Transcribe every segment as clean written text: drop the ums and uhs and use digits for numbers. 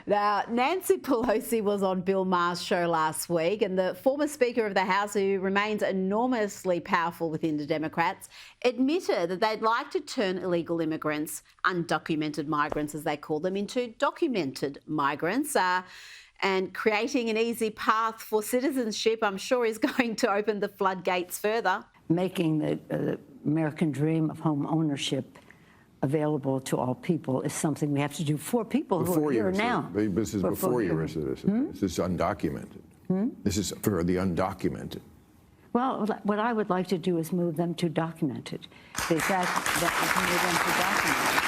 Now, Nancy Pelosi was on Bill Maher's show last week, and the former Speaker of the House, who remains enormously powerful within the Democrats, admitted that they'd like to turn illegal immigrants, undocumented migrants as they call them, into documented migrants. And creating an easy path for citizenship, I'm sure, is going to open the floodgates further. Making the American dream of home ownership available to all people is something we have to do for people who are here now. This is before you're a citizen. This is undocumented. This is for the undocumented. Well, what I would like to do is move them to documented. The fact that we move them to documented.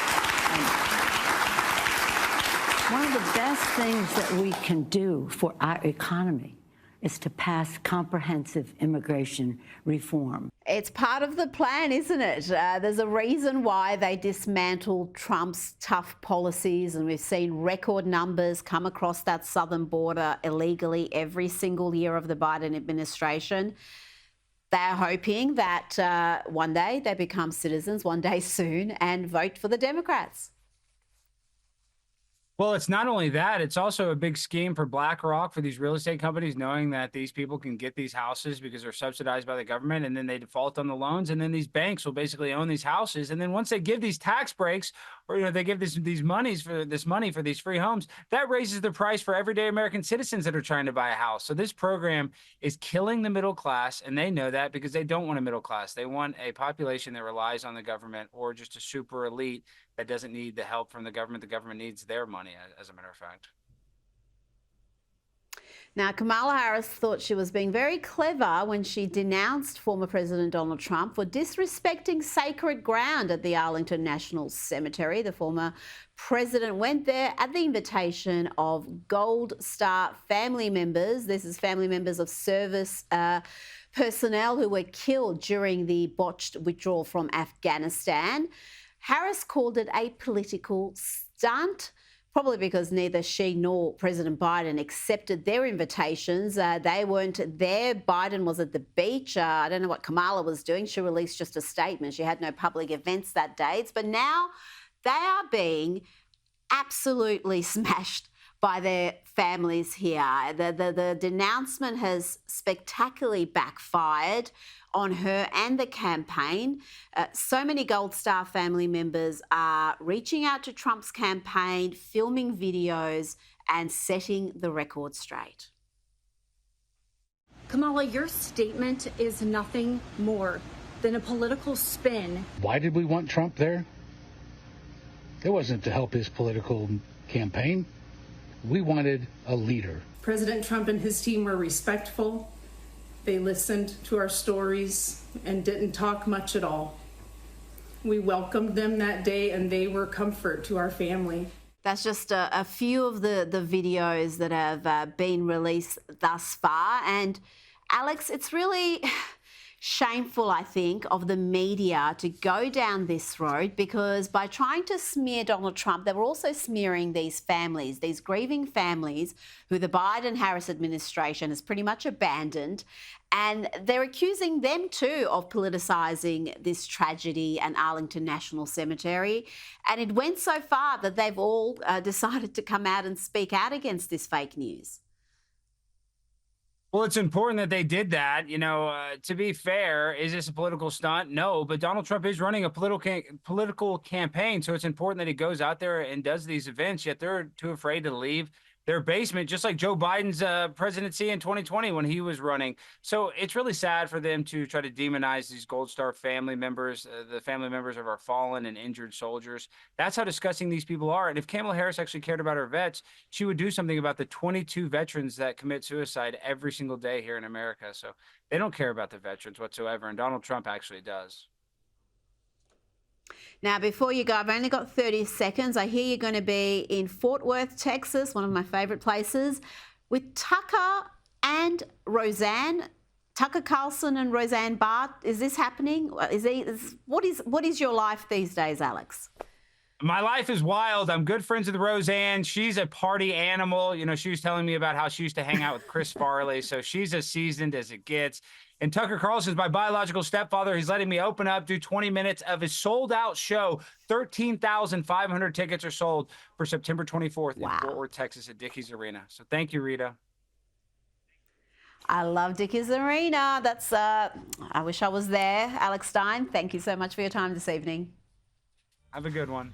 One of the best things that we can do for our economy is to pass comprehensive immigration reform. It's part of the plan, isn't it? There's a reason why they dismantled Trump's tough policies, and we've seen record numbers come across that southern border illegally every single year of the Biden administration. They're hoping that one day they become citizens, one day soon, and vote for the Democrats. Well, it's not only that, it's also a big scheme for BlackRock, for these real estate companies, knowing that these people can get these houses because they're subsidized by the government, and then they default on the loans, and then these banks will basically own these houses. And then once they give these tax breaks, or they give these money for these free homes, that raises the price for everyday American citizens that are trying to buy a house. So this program is killing the middle class, and they know that because they don't want a middle class. They want a population that relies on the government, or just a super elite that doesn't need the help from the government. The government needs their money, as a matter of fact. Now, Kamala Harris thought she was being very clever when she denounced former President Donald Trump for disrespecting sacred ground at the Arlington National Cemetery. The former president went there at the invitation of Gold Star family members. This is family members of service personnel who were killed during the botched withdrawal from Afghanistan. Harris called it a political stunt, probably because neither she nor President Biden accepted their invitations. They weren't there. Biden was at the beach. I don't know what Kamala was doing. She released just a statement. She had no public events that day. But now they are being absolutely smashed by their families here. The denouncement has spectacularly backfired on her and the campaign. So many Gold Star family members are reaching out to Trump's campaign, filming videos and setting the record straight. Kamala, your statement is nothing more than a political spin. Why did we want Trump there? It wasn't to help his political campaign. We wanted a leader. President Trump and his team were respectful. They listened to our stories and didn't talk much at all. We welcomed them that day, and they were comfort to our family. That's just a few of the videos that have been released thus far. And Alex, it's really shameful, I think, of the media to go down this road, because by trying to smear Donald Trump, they were also smearing these families, these grieving families who the Biden-Harris administration has pretty much abandoned. And they're accusing them too of politicising this tragedy and Arlington National Cemetery. And it went so far that they've all decided to come out and speak out against this fake news. Well, it's important that they did that. To be fair, is this a political stunt? No, but Donald Trump is running a political campaign, so it's important that he goes out there and does these events, yet they're too afraid to leave their basement, just like Joe Biden's presidency in 2020 when he was running. So it's really sad for them to try to demonize these Gold Star family members, the family members of our fallen and injured soldiers. That's how disgusting these people are. And if Kamala Harris actually cared about her vets, she would do something about the 22 veterans that commit suicide every single day here in America. So they don't care about the veterans whatsoever, and Donald Trump actually does. Now, before you go, I've only got 30 seconds. I hear you're going to be in Fort Worth, Texas, one of my favourite places, with Tucker and Roseanne. Tucker Carlson and Roseanne Barr. Is this happening? What is your life these days, Alex? My life is wild. I'm good friends with Roseanne. She's a party animal. You know, she was telling me about how she used to hang out with Chris Farley. So she's as seasoned as it gets. And Tucker Carlson is my biological stepfather. He's letting me open up, do 20 minutes of his sold out show. 13,500 tickets are sold for September 24th in Fort Worth, Texas at Dickies Arena. So thank you, Rita. I love Dickies Arena. That's, I wish I was there. Alex Stein, thank you so much for your time this evening. Have a good one.